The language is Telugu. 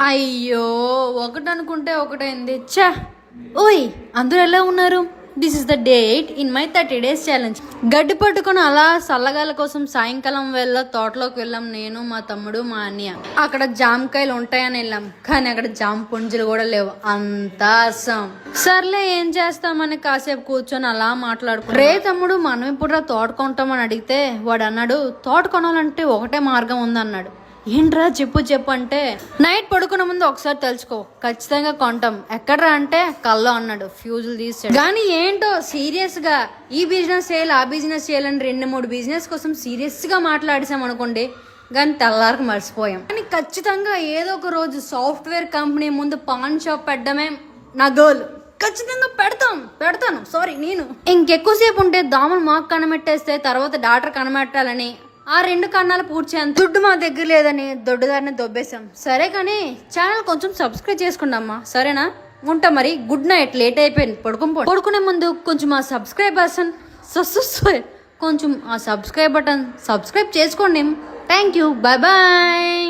అయ్యో ఒకటి అనుకుంటే ఒకటైంది. ఛా ఓయ్ అందరూ ఎలా ఉన్నారు? This is the date in my 30 days challenge. గడ్డి పట్టుకుని అలా చల్లగాల కోసం సాయంకాలం వేళ తోటలోకి వెళ్ళాం. నేను మా తమ్ముడు మా అన్నయ్య. అక్కడ జామకాయలు ఉంటాయని వెళ్ళాం, కానీ అక్కడ జామ పుంజులు కూడా లేవు. అంతా అసం. సర్లే ఏం చేస్తామని కాసేపు కూర్చొని అలా మాట్లాడుకున్నాం. రే తమ్ముడు మనం ఇప్పుడు తోట కొంటామని అడిగితే వాడు అన్నాడు, తోట కొనాలంటే ఒకటే మార్గం ఉందన్నాడు. ఏంట్రా చెప్పు చెప్పు అంటే, నైట్ పడుకున్న ముందు ఒకసారి తెలుసుకో, ఖచ్చితంగా కొంటాం. ఎక్కడ్రా అంటే కల్లో అన్నాడు. ఫ్యూజులు తీసాడు. కానీ ఏంటో సీరియస్ గా ఈ బిజినెస్ చేయాలి ఆ బిజినెస్ చేయాలని 2-3 బిజినెస్ కోసం సీరియస్ గా మాట్లాడేసాం అనుకోండి, కానీ తెల్లారికి మర్చిపోయాం. కానీ ఖచ్చితంగా ఏదో ఒక రోజు సాఫ్ట్వేర్ కంపెనీ ముందు పాన్ షాప్ పెట్టడమే నా గోల్. ఖచ్చితంగా పెడతాను సారీ నేను. ఇంకెక్కువసేపు ఉంటే దోమలు మాకు కనమెట్టేస్తే తర్వాత డాక్టర్ కనమెట్టాలని ఆ 2 కన్నాలు పూడ్చేంత దుడ్డు మా దగ్గర లేదని దొడ్డుదారిని దొబ్బేశాం. సరే కానీ ఛానల్ కొంచెం సబ్స్క్రైబ్ చేసుకోండమ్మా, సరేనా? ఉంటా మరి. Good night. లేట్ అయిపోయింది, పడుకునే ముందు కొంచెం ఆ సబ్స్క్రైబ్ బటన్ సబ్స్క్రైబ్ చేసుకోండి. Thank you, bye bye.